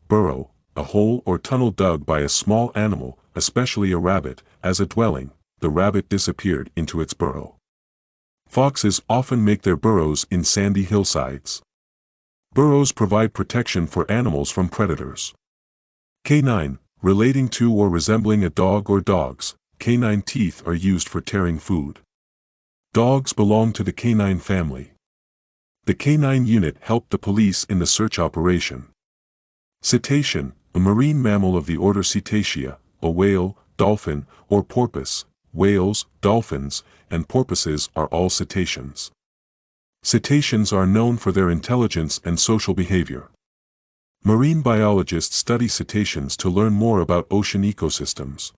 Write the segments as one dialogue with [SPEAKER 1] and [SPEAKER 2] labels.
[SPEAKER 1] burrow, a hole or tunnel dug by a small animal, especially a rabbit, as a dwelling. The rabbit disappeared into its burrow. Foxes often make their burrows in sandy hillsides. Burrows provide protection for animals from predators. Canine, relating to or resembling a dog or dogs, canine teeth are used for tearing food. Dogs belong to the canine family. The canine unit helped the police in the search operation. Cetacean, a marine mammal of the order Cetacea, a whale, dolphin, or porpoise. Whales, dolphins, and porpoises are all cetaceans. Cetaceans are known for their intelligence and social behavior. Marine biologists study cetaceans to learn more about ocean ecosystems.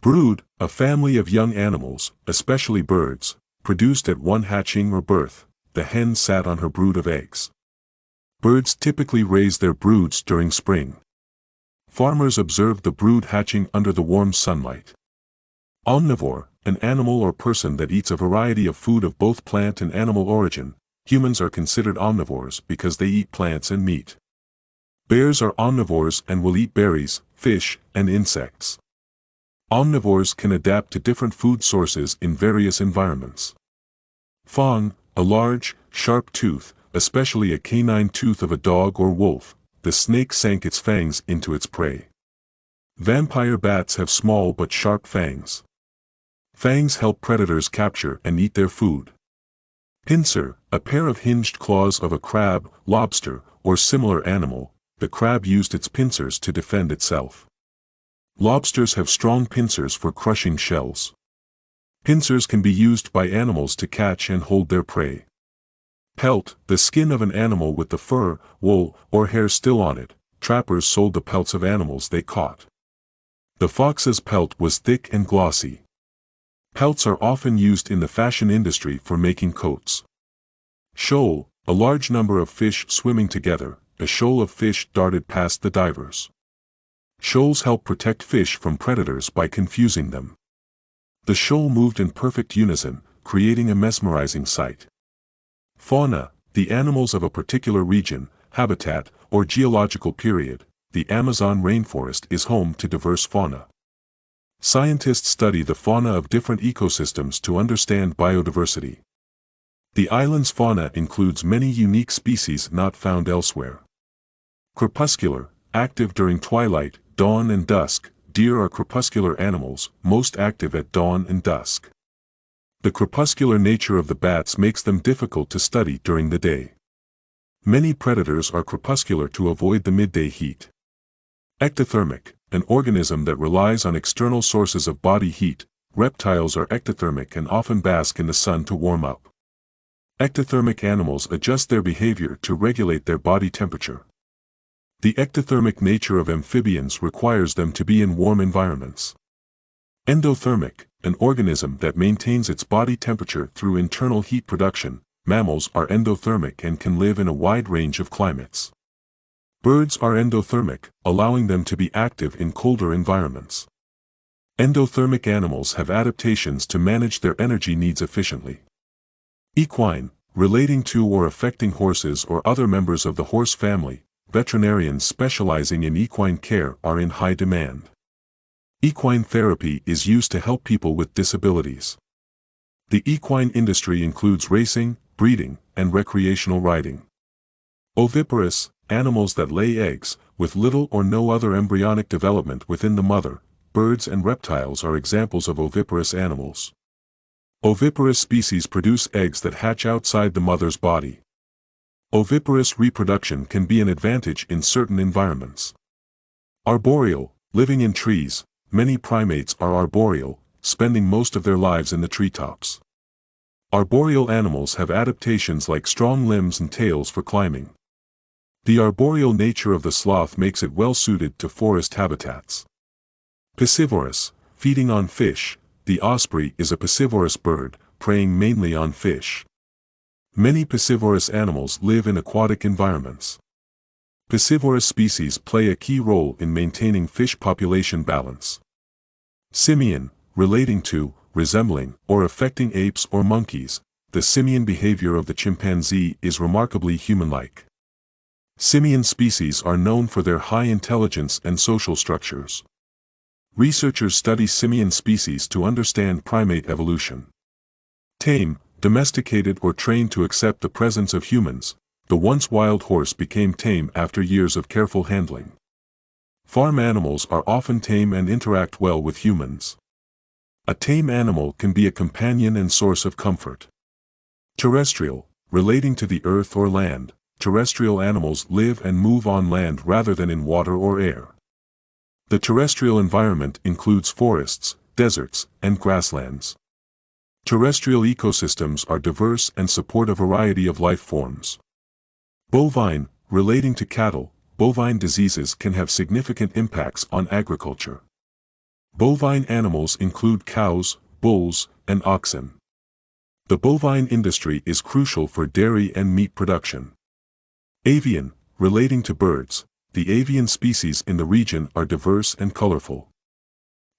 [SPEAKER 1] Brood, a family of young animals, especially birds, produced at one hatching or birth. The hen sat on her brood of eggs. Birds typically raise their broods during spring. Farmers observed the brood hatching under the warm sunlight. Omnivore, an animal or person that eats a variety of food of both plant and animal origin. Humans are considered omnivores because they eat plants and meat. Bears are omnivores and will eat berries, fish, and insects. Omnivores can adapt to different food sources in various environments. Fawn, a large, sharp tooth, especially a canine tooth of a dog or wolf. The snake sank its fangs into its prey. Vampire bats have small but sharp fangs. Fangs help predators capture and eat their food. Pincer, a pair of hinged claws of a crab, lobster, or similar animal. The crab used its pincers to defend itself. Lobsters have strong pincers for crushing shells. Pincers can be used by animals to catch and hold their prey. Pelt, the skin of an animal with the fur, wool, or hair still on it. Trappers sold the pelts of animals they caught. The fox's pelt was thick and glossy. Pelts are often used in the fashion industry for making coats. Shoal, a large number of fish swimming together. A shoal of fish darted past the divers. Shoals help protect fish from predators by confusing them. The shoal moved in perfect unison, creating a mesmerizing sight. Fauna, the animals of a particular region, habitat, or geological period. The Amazon rainforest is home to diverse fauna. Scientists study the fauna of different ecosystems to understand biodiversity. The island's fauna includes many unique species not found elsewhere. Crepuscular, active during twilight, dawn and dusk. Deer are crepuscular animals, most active at dawn and dusk. The crepuscular nature of the bats makes them difficult to study during the day. Many predators are crepuscular to avoid the midday heat. Ectothermic, an organism that relies on external sources of body heat. Reptiles are ectothermic and often bask in the sun to warm up. Ectothermic animals adjust their behavior to regulate their body temperature. The ectothermic nature of amphibians requires them to be in warm environments. Endothermic, an organism that maintains its body temperature through internal heat production. Mammals are endothermic and can live in a wide range of climates. Birds are endothermic, allowing them to be active in colder environments. Endothermic animals have adaptations to manage their energy needs efficiently. Equine, relating to or affecting horses or other members of the horse family. Veterinarians specializing in equine care are in high demand. Equine therapy is used to help people with disabilities. The equine industry includes racing, breeding, and recreational riding. Oviparous, animals that lay eggs, with little or no other embryonic development within the mother. Birds and reptiles are examples of oviparous animals. Oviparous species produce eggs that hatch outside the mother's body. Oviparous reproduction can be an advantage in certain environments. Arboreal, living in trees. Many primates are arboreal, spending most of their lives in the treetops. Arboreal animals have adaptations like strong limbs and tails for climbing. The arboreal nature of the sloth makes it well suited to forest habitats. Piscivorous, feeding on fish. The osprey is a piscivorous bird, preying mainly on fish. Many piscivorous animals live in aquatic environments. Piscivorous species play a key role in maintaining fish population balance. Simian, relating to, resembling, or affecting apes or monkeys. The simian behavior of the chimpanzee is remarkably human-like. Simian species are known for their high intelligence and social structures. Researchers study simian species to understand primate evolution. Tame, domesticated or trained to accept the presence of humans, the once wild horse became tame after years of careful handling. Farm animals are often tame and interact well with humans. A tame animal can be a companion and source of comfort. Terrestrial, relating to the earth or land, terrestrial animals live and move on land rather than in water or air. The terrestrial environment includes forests, deserts, and grasslands. Terrestrial ecosystems are diverse and support a variety of life forms. Bovine, relating to cattle, bovine diseases can have significant impacts on agriculture. Bovine animals include cows, bulls, and oxen. The bovine industry is crucial for dairy and meat production. Avian, relating to birds, the avian species in the region are diverse and colorful.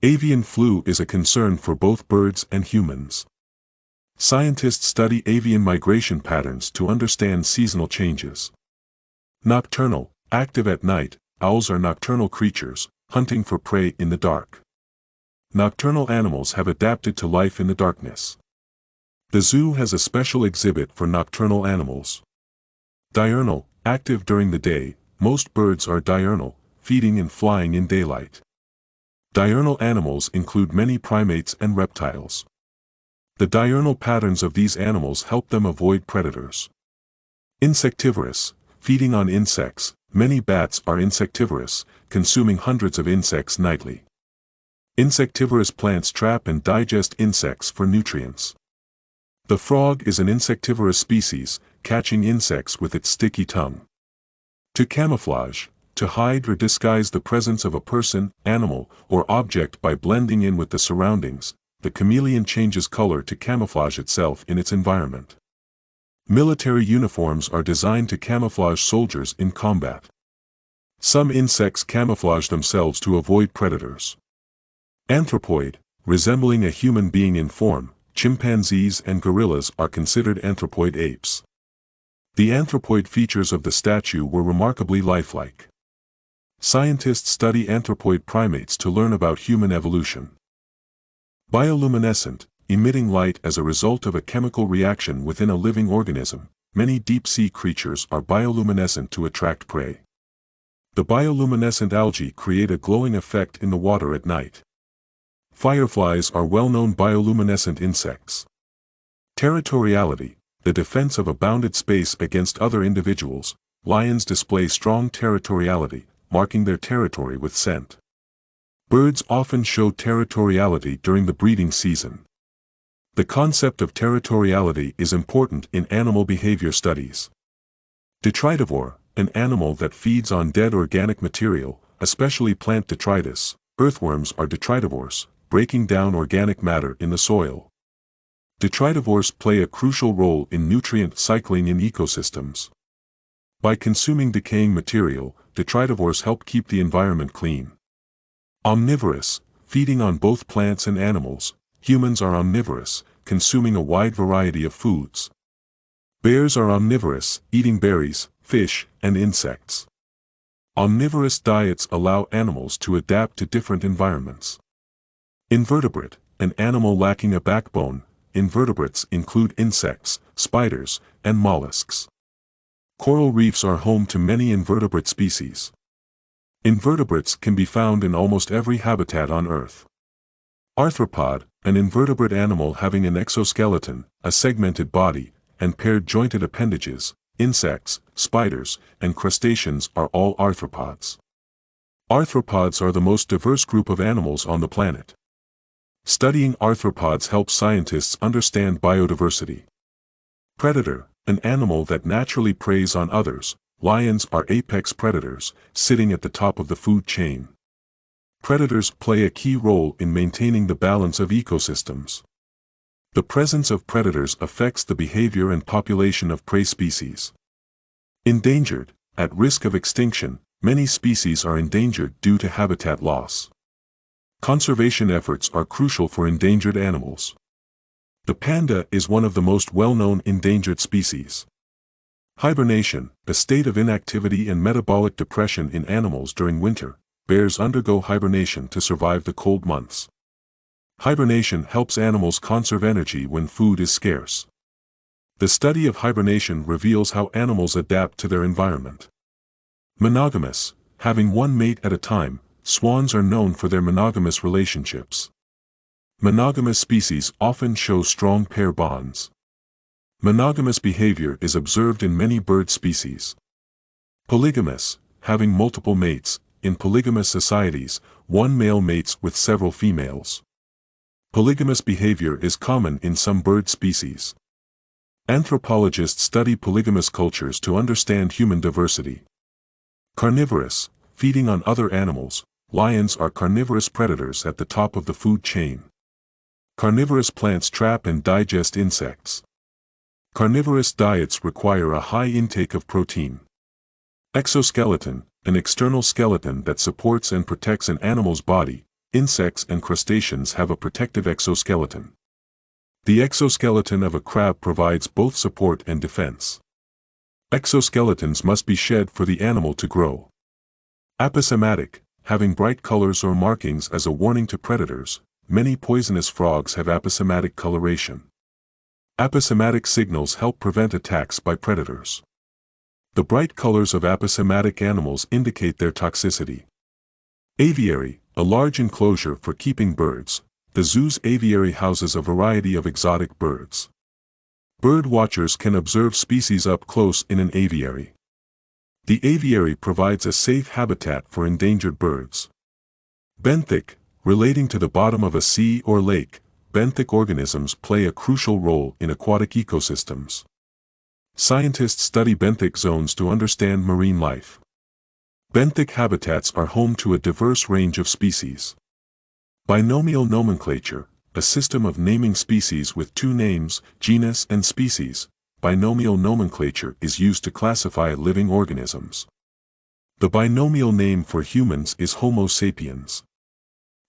[SPEAKER 1] Avian flu is a concern for both birds and humans. Scientists study avian migration patterns to understand seasonal changes. Nocturnal, active at night, owls are nocturnal creatures, hunting for prey in the dark. Nocturnal animals have adapted to life in the darkness. The zoo has a special exhibit for nocturnal animals. Diurnal, active during the day, most birds are diurnal, feeding and flying in daylight. Diurnal animals include many primates and reptiles. The diurnal patterns of these animals help them avoid predators. Insectivorous, feeding on insects, many bats are insectivorous, consuming hundreds of insects nightly. Insectivorous plants trap and digest insects for nutrients. The frog is an insectivorous species, catching insects with its sticky tongue. To camouflage, to hide or disguise the presence of a person, animal, or object by blending in with the surroundings, the chameleon changes color to camouflage itself in its environment. Military uniforms are designed to camouflage soldiers in combat. Some insects camouflage themselves to avoid predators. Anthropoid, resembling a human being in form, chimpanzees and gorillas are considered anthropoid apes. The anthropoid features of the statue were remarkably lifelike. Scientists study anthropoid primates to learn about human evolution. Bioluminescent, emitting light as a result of a chemical reaction within a living organism, many deep-sea creatures are bioluminescent to attract prey. The bioluminescent algae create a glowing effect in the water at night. Fireflies are well-known bioluminescent insects. Territoriality, the defense of a bounded space against other individuals, lions display strong territoriality, marking their territory with scent. Birds often show territoriality during the breeding season. The concept of territoriality is important in animal behavior studies. Detritivore, an animal that feeds on dead organic material, especially plant detritus. Earthworms are detritivores, breaking down organic matter in the soil. Detritivores play a crucial role in nutrient cycling in ecosystems. By consuming decaying material, detritivores help keep the environment clean. Omnivorous, feeding on both plants and animals, humans are omnivorous, consuming a wide variety of foods. Bears are omnivorous, eating berries, fish, and insects. Omnivorous diets allow animals to adapt to different environments. Invertebrate, an animal lacking a backbone. Invertebrates include insects, spiders, and mollusks. Coral reefs are home to many invertebrate species. Invertebrates can be found in almost every habitat on Earth. Arthropod, an invertebrate animal having an exoskeleton, a segmented body, and paired jointed appendages. Insects, spiders, and crustaceans are all arthropods. Arthropods are the most diverse group of animals on the planet. Studying arthropods helps scientists understand biodiversity. Predator, an animal that naturally preys on others. Lions are apex predators, sitting at the top of the food chain. Predators play a key role in maintaining the balance of ecosystems. The presence of predators affects the behavior and population of prey species. Endangered, at risk of extinction, many species are endangered due to habitat loss. Conservation efforts are crucial for endangered animals. The panda is one of the most well-known endangered species. Hibernation, a state of inactivity and metabolic depression in animals during winter. Bears undergo hibernation to survive the cold months. Hibernation helps animals conserve energy when food is scarce. The study of hibernation reveals how animals adapt to their environment. Monogamous, having one mate at a time, swans are known for their monogamous relationships. Monogamous species often show strong pair bonds. Monogamous behavior is observed in many bird species. Polygamous, having multiple mates. In polygamous societies, one male mates with several females. Polygamous behavior is common in some bird species. Anthropologists study polygamous cultures to understand human diversity. Carnivorous, feeding on other animals. Lions are carnivorous predators at the top of the food chain. Carnivorous plants trap and digest insects. Carnivorous diets require a high intake of protein. Exoskeleton, an external skeleton that supports and protects an animal's body. Insects and crustaceans have a protective exoskeleton. The exoskeleton of a crab provides both support and defense. Exoskeletons must be shed for the animal to grow. Aposematic, having bright colors or markings as a warning to predators. Many poisonous frogs have aposematic coloration. Aposematic signals help prevent attacks by predators. The bright colors of aposematic animals indicate their toxicity. Aviary, a large enclosure for keeping birds. The zoo's aviary houses a variety of exotic birds. Bird watchers can observe species up close in an aviary. The aviary provides a safe habitat for endangered birds. Benthic, relating to the bottom of a sea or lake, benthic organisms play a crucial role in aquatic ecosystems. Scientists study benthic zones to understand marine life. Benthic habitats are home to a diverse range of species. Binomial nomenclature, a system of naming species with two names, genus and species. Binomial nomenclature is used to classify living organisms. The binomial name for humans is Homo sapiens.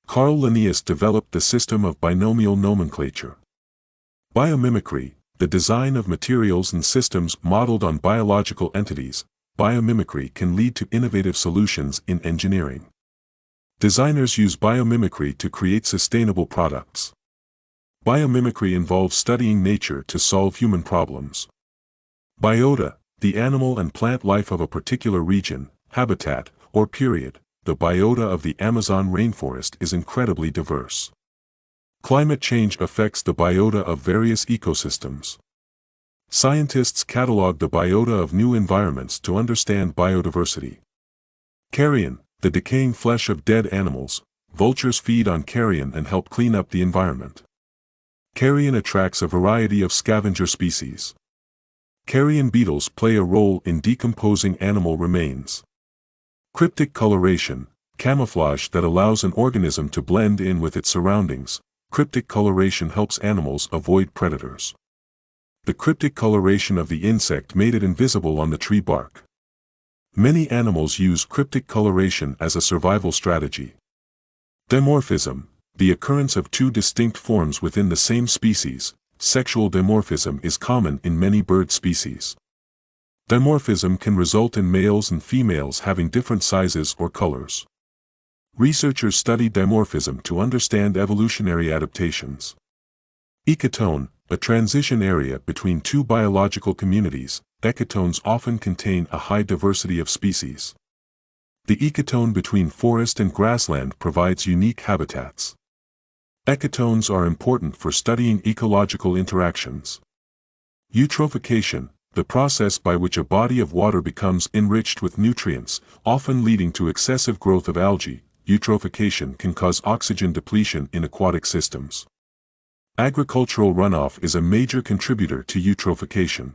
[SPEAKER 1] Carl Linnaeus developed the system of binomial nomenclature. Biomimicry, the design of materials and systems modeled on biological entities. Biomimicry can lead to innovative solutions in engineering. Designers use biomimicry to create sustainable products. Biomimicry involves studying nature to solve human problems. Biota, the animal and plant life of a particular region, habitat, or period. The biota of the Amazon rainforest is incredibly diverse. Climate change affects the biota of various ecosystems. Scientists catalog the biota of new environments to understand biodiversity. Carrion, the decaying flesh of dead animals. Vultures feed on carrion and help clean up the environment. Carrion attracts a variety of scavenger species. Carrion beetles play a role in decomposing animal remains. Cryptic coloration, camouflage that allows an organism to blend in with its surroundings. Cryptic coloration helps animals avoid predators. The cryptic coloration of the insect made it invisible on the tree bark. Many animals use cryptic coloration as a survival strategy. Dimorphism, the occurrence of two distinct forms within the same species. Sexual dimorphism is common in many bird species. Dimorphism can result in males and females having different sizes or colors. Researchers study dimorphism to understand evolutionary adaptations. Ecotone, a transition area between two biological communities. Ecotones often contain a high diversity of species. The ecotone between forest and grassland provides unique habitats. Ecotones are important for studying ecological interactions. Eutrophication, the process by which a body of water becomes enriched with nutrients, often leading to excessive growth of algae. Eutrophication can cause oxygen depletion in aquatic systems. Agricultural runoff is a major contributor to eutrophication.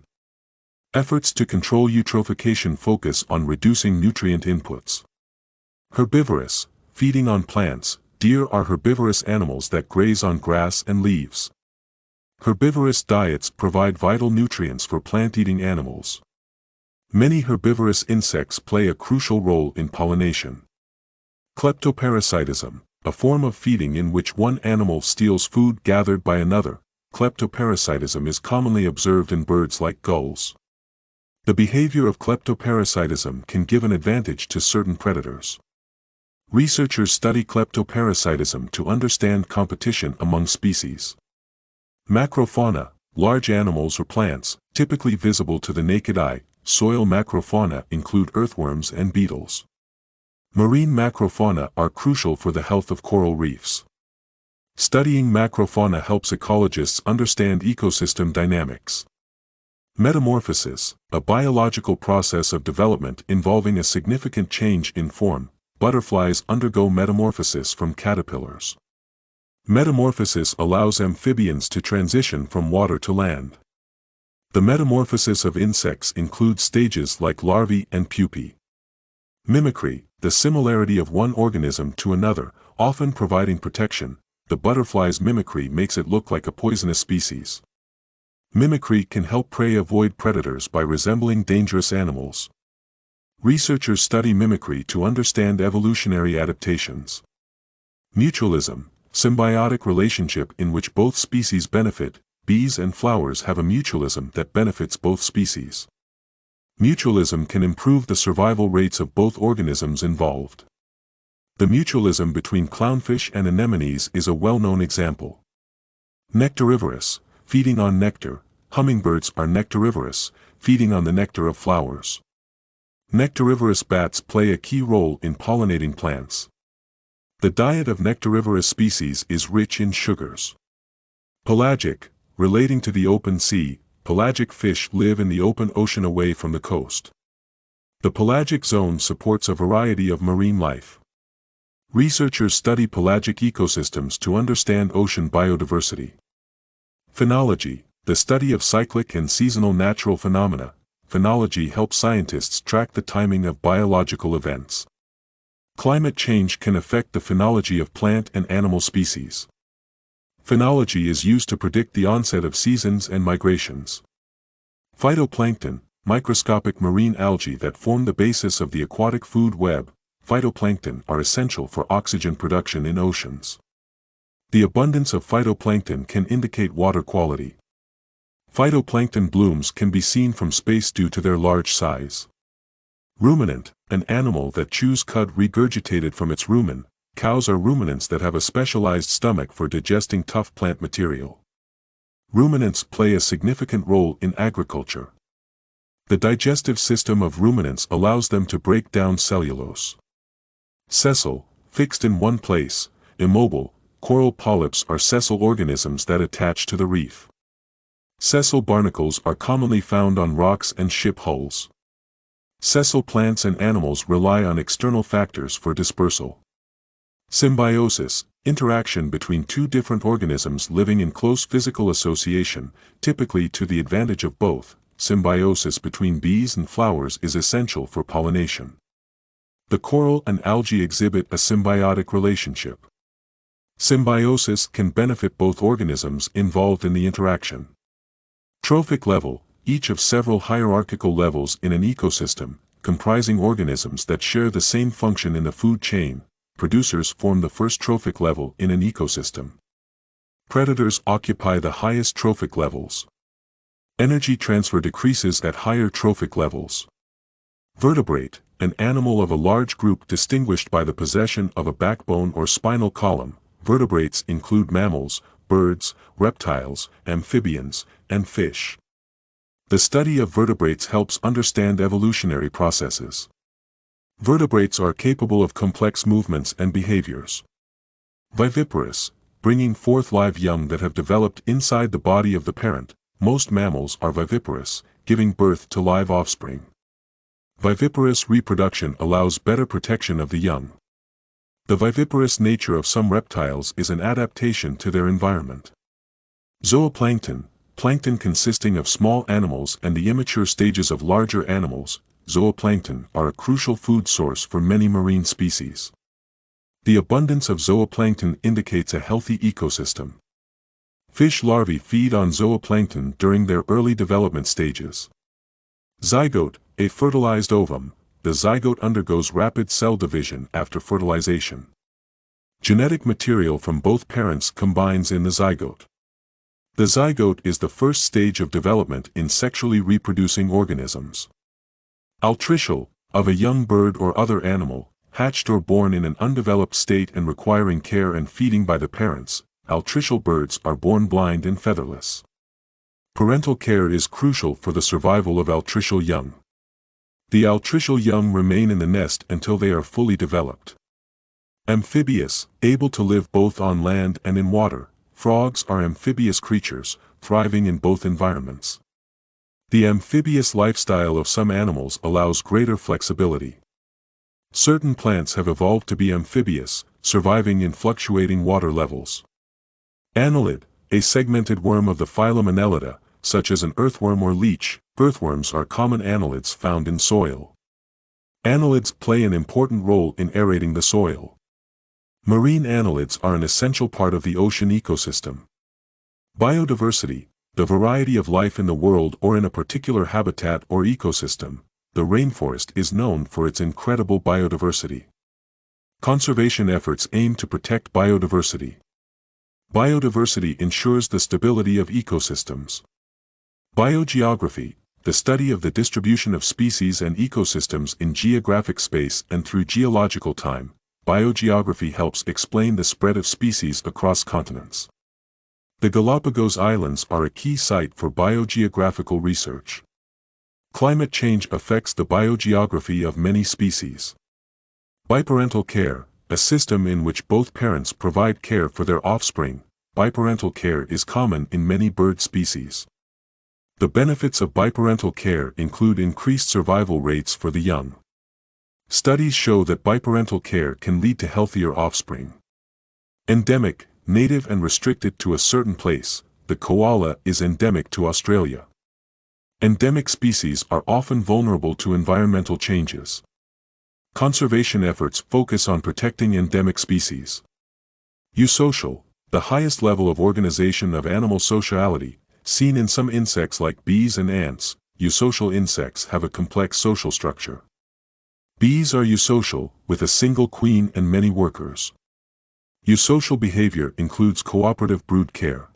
[SPEAKER 1] Efforts to control eutrophication focus on reducing nutrient inputs. Herbivorous, feeding on plants. Deer are herbivorous animals that graze on grass and leaves. Herbivorous diets provide vital nutrients for plant-eating animals. Many herbivorous insects play a crucial role in pollination. Kleptoparasitism, a form of feeding in which one animal steals food gathered by another. Kleptoparasitism is commonly observed in birds like gulls. The behavior of kleptoparasitism can give an advantage to certain predators. Researchers study kleptoparasitism to understand competition among species. Macrofauna, large animals or plants, typically visible to the naked eye. Soil macrofauna include earthworms and beetles. Marine macrofauna are crucial for the health of coral reefs. Studying macrofauna helps ecologists understand ecosystem dynamics. Metamorphosis, a biological process of development involving a significant change in form. Butterflies undergo metamorphosis from caterpillars. Metamorphosis allows amphibians to transition from water to land. The metamorphosis of insects includes stages like larvae and pupae. Mimicry, the similarity of one organism to another, often providing protection. The butterfly's mimicry makes it look like a poisonous species. Mimicry can help prey avoid predators by resembling dangerous animals. Researchers study mimicry to understand evolutionary adaptations. Mutualism, symbiotic relationship in which both species benefit. Bees and flowers have a mutualism that benefits both species. Mutualism can improve the survival rates of both organisms involved. The mutualism between clownfish and anemones is a well-known example. Nectarivorous, feeding on nectar. Hummingbirds are nectarivorous, feeding on the nectar of flowers. Nectarivorous bats play a key role in pollinating plants. The diet of nectarivorous species is rich in sugars. Pelagic, relating to the open sea, pelagic fish live in the open ocean away from the coast. The pelagic zone supports a variety of marine life. Researchers study pelagic ecosystems to understand ocean biodiversity. Phenology, the study of cyclic and seasonal natural phenomena. Phenology helps scientists track the timing of biological events. Climate change can affect the phenology of plant and animal species. Phenology is used to predict the onset of seasons and migrations. Phytoplankton, microscopic marine algae that form the basis of the aquatic food web. Phytoplankton are essential for oxygen production in oceans. The abundance of phytoplankton can indicate water quality. Phytoplankton blooms can be seen from space due to their large size. Ruminant, an animal that chews cud regurgitated from its rumen. Cows are ruminants that have a specialized stomach for digesting tough plant material. Ruminants play a significant role in agriculture. The digestive system of ruminants allows them to break down cellulose. Sessile, fixed in one place, immobile. Coral polyps are sessile organisms that attach to the reef. Sessile barnacles are commonly found on rocks and ship hulls. Sessile plants and animals rely on external factors for dispersal. Symbiosis, interaction between two different organisms living in close physical association, typically to the advantage of both. Symbiosis between bees and flowers is essential for pollination. The coral and algae exhibit a symbiotic relationship. Symbiosis can benefit both organisms involved in the interaction. Trophic level, each of several hierarchical levels in an ecosystem, comprising organisms that share the same function in the food chain. Producers form the first trophic level in an ecosystem. Predators occupy the highest trophic levels. Energy transfer decreases at higher trophic levels. Vertebrate, an animal of a large group distinguished by the possession of a backbone or spinal column. Vertebrates include mammals, birds, reptiles, amphibians, and fish. The study of vertebrates helps understand evolutionary processes. Vertebrates are capable of complex movements and behaviors. Viviparous, bringing forth live young that have developed inside the body of the parent. Most mammals are viviparous, giving birth to live offspring. Viviparous reproduction allows better protection of the young. The viviparous nature of some reptiles is an adaptation to their environment. Zooplankton, plankton consisting of small animals and the immature stages of larger animals. Zooplankton are a crucial food source for many marine species. The abundance of zooplankton indicates a healthy ecosystem. Fish larvae feed on zooplankton during their early development stages. Zygote, a fertilized ovum. The zygote undergoes rapid cell division after fertilization. Genetic material from both parents combines in the zygote. The zygote is the first stage of development in sexually reproducing organisms. Altricial, of a young bird or other animal, hatched or born in an undeveloped state and requiring care and feeding by the parents. Altricial birds are born blind and featherless. Parental care is crucial for the survival of altricial young. The altricial young remain in the nest until they are fully developed. Amphibious, able to live both on land and in water, frogs are amphibious creatures, thriving in both environments. The amphibious lifestyle of some animals allows greater flexibility. Certain plants have evolved to be amphibious, surviving in fluctuating water levels. Annelid, a segmented worm of the phylum Annelida, such as an earthworm or leech. Earthworms are common annelids found in soil. Annelids play an important role in aerating the soil. Marine annelids are an essential part of the ocean ecosystem. Biodiversity, the variety of life in the world or in a particular habitat or ecosystem. The rainforest is known for its incredible biodiversity. Conservation efforts aim to protect biodiversity. Biodiversity ensures the stability of ecosystems. Biogeography, the study of the distribution of species and ecosystems in geographic space and through geological time. Biogeography helps explain the spread of species across continents. The Galapagos Islands are a key site for biogeographical research. Climate change affects the biogeography of many species. Biparental care, a system in which both parents provide care for their offspring. Biparental care is common in many bird species. The benefits of biparental care include increased survival rates for the young. Studies show that biparental care can lead to healthier offspring. Endemic, native and restricted to a certain place. The koala is endemic to Australia. Endemic species are often vulnerable to environmental changes. Conservation efforts focus on protecting endemic species. Eusocial, the highest level of organization of animal sociality, seen in some insects like bees and ants. Eusocial insects have a complex social structure. Bees are eusocial, with a single queen and many workers. Eusocial behavior includes cooperative brood care.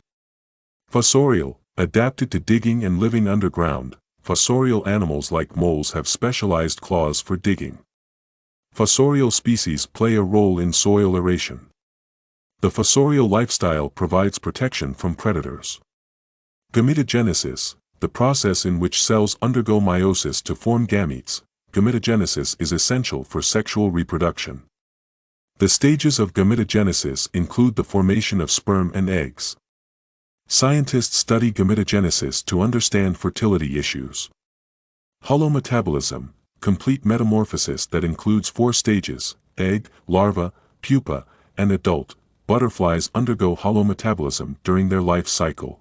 [SPEAKER 1] Fossorial, adapted to digging and living underground. Fossorial animals like moles have specialized claws for digging. Fossorial species play a role in soil aeration. The fossorial lifestyle provides protection from predators. Gametogenesis, the process in which cells undergo meiosis to form gametes. Gametogenesis is essential for sexual reproduction. The stages of gametogenesis include the formation of sperm and eggs. Scientists study gametogenesis to understand fertility issues. Holometabolism, complete metamorphosis that includes 4 stages: egg, larva, pupa, and adult. Butterflies undergo holometabolism during their life cycle.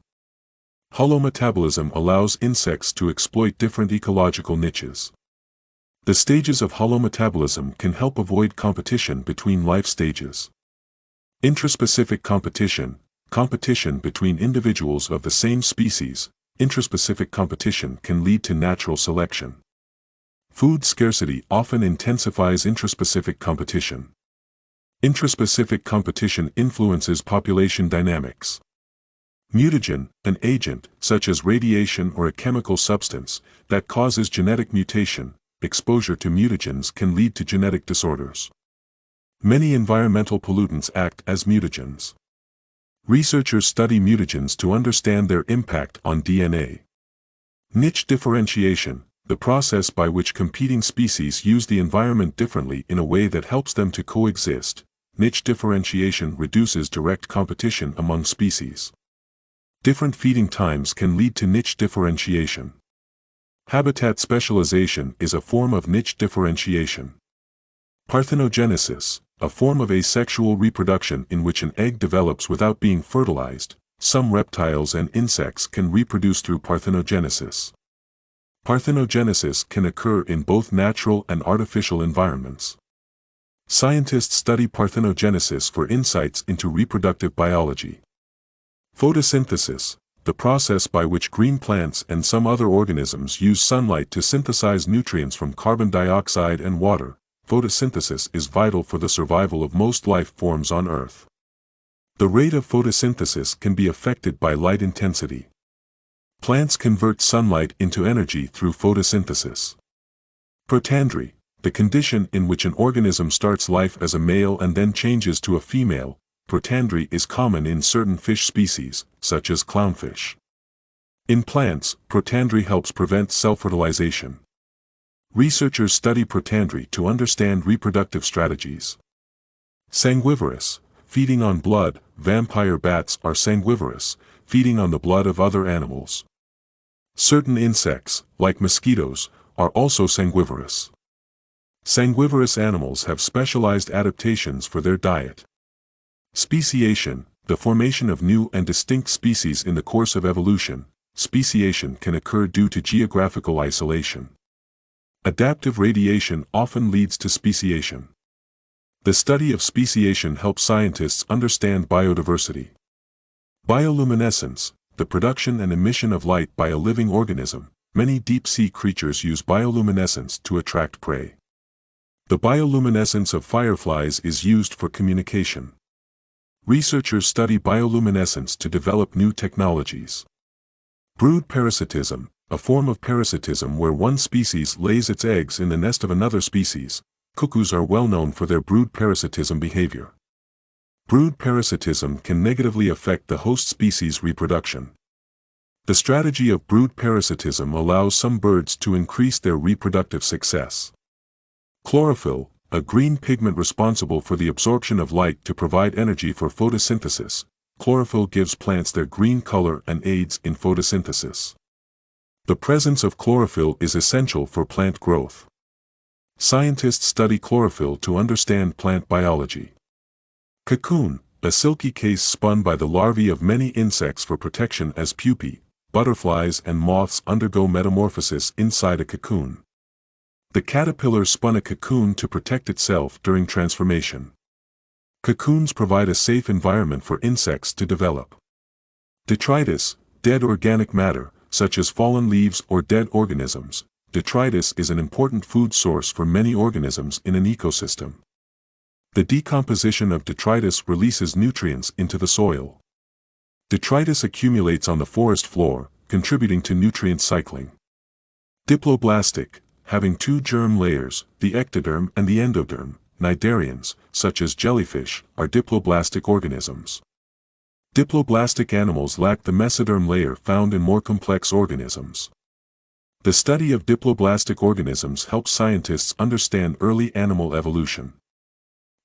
[SPEAKER 1] Holometabolism allows insects to exploit different ecological niches. The stages of holometabolism can help avoid competition between life stages. Intraspecific competition, competition between individuals of the same species. Intraspecific competition can lead to natural selection. Food scarcity often intensifies intraspecific competition. Intraspecific competition influences population dynamics. Mutagen, an agent, such as radiation or a chemical substance, that causes genetic mutation. Exposure to mutagens can lead to genetic disorders. Many environmental pollutants act as mutagens. Researchers study mutagens to understand their impact on DNA. Niche differentiation, the process by which competing species use the environment differently in a way that helps them to coexist. Niche differentiation reduces direct competition among species. Different feeding times can lead to niche differentiation. Habitat specialization is a form of niche differentiation. Parthenogenesis, a form of asexual reproduction in which an egg develops without being fertilized. Some reptiles and insects can reproduce through parthenogenesis. Parthenogenesis can occur in both natural and artificial environments. Scientists study parthenogenesis for insights into reproductive biology. Photosynthesis, the process by which green plants and some other organisms use sunlight to synthesize nutrients from carbon dioxide and water. Photosynthesis is vital for the survival of most life forms on Earth. The rate of photosynthesis can be affected by light intensity. Plants convert sunlight into energy through photosynthesis. Protandry, the condition in which an organism starts life as a male and then changes to a female. Protandry is common in certain fish species, such as clownfish. In plants, protandry helps prevent self-fertilization. Researchers study protandry to understand reproductive strategies. Sanguivorous, feeding on blood. Vampire bats are sanguivorous, feeding on the blood of other animals. Certain insects, like mosquitoes, are also sanguivorous. Sanguivorous animals have specialized adaptations for their diet. Speciation, the formation of new and distinct species in the course of evolution. Speciation can occur due to geographical isolation. Adaptive radiation often leads to speciation. The study of speciation helps scientists understand biodiversity. Bioluminescence, the production and emission of light by a living organism. Many deep-sea creatures use bioluminescence to attract prey. The bioluminescence of fireflies is used for communication. Researchers study bioluminescence to develop new technologies. Brood parasitism, a form of parasitism where one species lays its eggs in the nest of another species. Cuckoos are well known for their brood parasitism behavior. Brood parasitism can negatively affect the host species' reproduction. The strategy of brood parasitism allows some birds to increase their reproductive success. Chlorophyll, a green pigment responsible for the absorption of light to provide energy for photosynthesis. Chlorophyll gives plants their green color and aids in photosynthesis. The presence of chlorophyll is essential for plant growth. Scientists study chlorophyll to understand plant biology. Cocoon, a silky case spun by the larvae of many insects for protection as pupae. Butterflies and moths undergo metamorphosis inside a cocoon. The caterpillar spun a cocoon to protect itself during transformation. Cocoons provide a safe environment for insects to develop. Detritus, dead organic matter, such as fallen leaves or dead organisms. Detritus is an important food source for many organisms in an ecosystem. The decomposition of detritus releases nutrients into the soil. Detritus accumulates on the forest floor, contributing to nutrient cycling. Diploblastic, having two germ layers, the ectoderm and the endoderm. Cnidarians, such as jellyfish, are diploblastic organisms. Diploblastic animals lack the mesoderm layer found in more complex organisms. The study of diploblastic organisms helps scientists understand early animal evolution.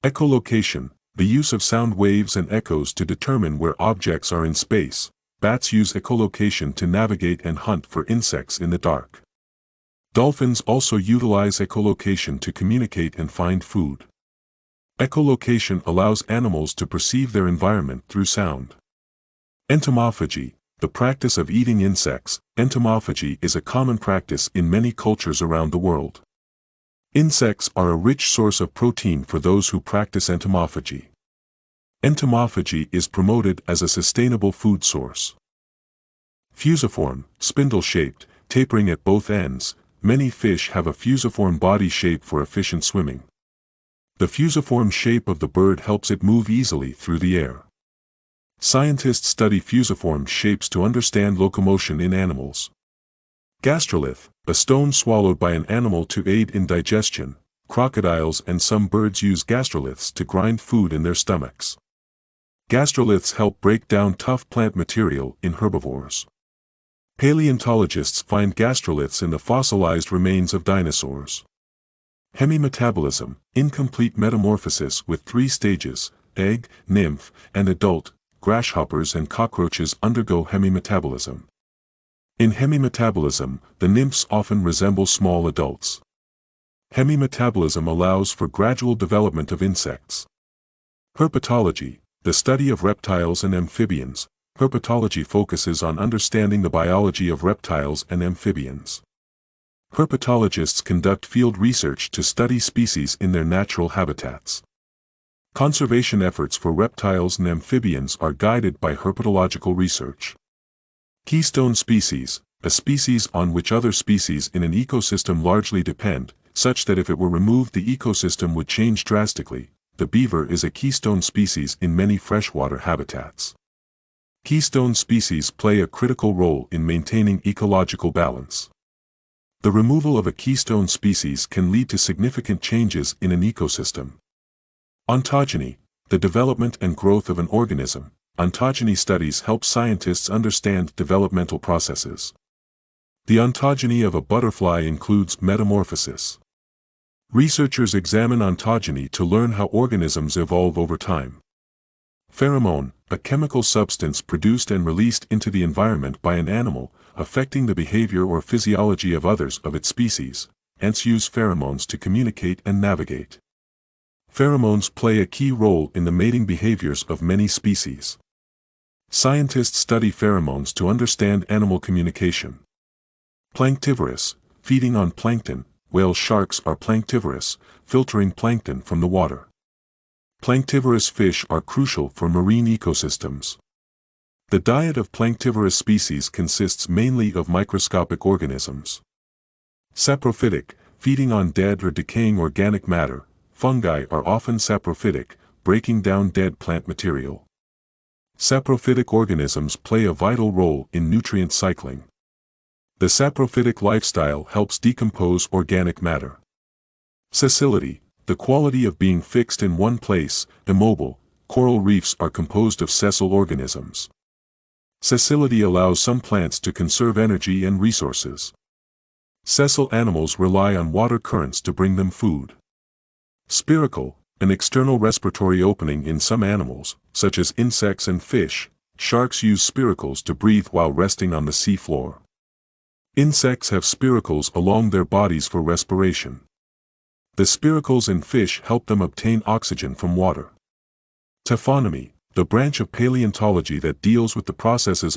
[SPEAKER 1] Echolocation, the use of sound waves and echoes to determine where objects are in space. Bats use echolocation to navigate and hunt for insects in the dark. Dolphins also utilize echolocation to communicate and find food. Echolocation allows animals to perceive their environment through sound. Entomophagy, the practice of eating insects. Entomophagy is a common practice in many cultures around the world. Insects are a rich source of protein for those who practice entomophagy. Entomophagy is promoted as a sustainable food source. Fusiform, spindle-shaped, tapering at both ends. Many fish have a fusiform body shape for efficient swimming. The fusiform shape of the bird helps it move easily through the air. Scientists study fusiform shapes to understand locomotion in animals. Gastrolith, a stone swallowed by an animal to aid in digestion. Crocodiles and some birds use gastroliths to grind food in their stomachs. Gastroliths help break down tough plant material in herbivores. Paleontologists find gastroliths in the fossilized remains of dinosaurs. Hemimetabolism, incomplete metamorphosis with 3 stages, egg, nymph, and adult. Grasshoppers and cockroaches undergo hemimetabolism. In hemimetabolism, the nymphs often resemble small adults. Hemimetabolism allows for gradual development of insects. Herpetology, the study of reptiles and amphibians. Herpetology focuses on understanding the biology of reptiles and amphibians. Herpetologists conduct field research to study species in their natural habitats. Conservation efforts for reptiles and amphibians are guided by herpetological research. Keystone species, a species on which other species in an ecosystem largely depend, such that if it were removed the ecosystem would change drastically. the beaver is a keystone species in many freshwater habitats. Keystone species play a critical role in maintaining ecological balance. The removal of a keystone species can lead to significant changes in an ecosystem. Ontogeny, the development and growth of an organism. Ontogeny studies help scientists understand developmental processes. The ontogeny of a butterfly includes metamorphosis. Researchers examine ontogeny to learn how organisms evolve over time. Pheromone, a chemical substance produced and released into the environment by an animal, affecting the behavior or physiology of others of its species. Ants use pheromones to communicate and navigate. Pheromones play a key role in the mating behaviors of many species. Scientists study pheromones to understand animal communication. Planktivorous, feeding on plankton. Whale sharks are planktivorous, filtering plankton from the water. Planktivorous fish are crucial for marine ecosystems. The diet of planktivorous species consists mainly of microscopic organisms. Saprophytic, feeding on dead or decaying organic matter. Fungi are often saprophytic, breaking down dead plant material. Saprophytic organisms play a vital role in nutrient cycling. The saprophytic lifestyle helps decompose organic matter. Sessility, the quality of being fixed in one place, immobile. Coral reefs are composed of sessile organisms. Sessility allows some plants to conserve energy and resources. Sessile animals rely on water currents to bring them food. Spiracle, an external respiratory opening in some animals, such as insects and fish. Sharks use spiracles to breathe while resting on the sea floor. Insects have spiracles along their bodies for respiration. The spiracles in fish help them obtain oxygen from water. Taphonomy, the branch of paleontology that deals with the processes of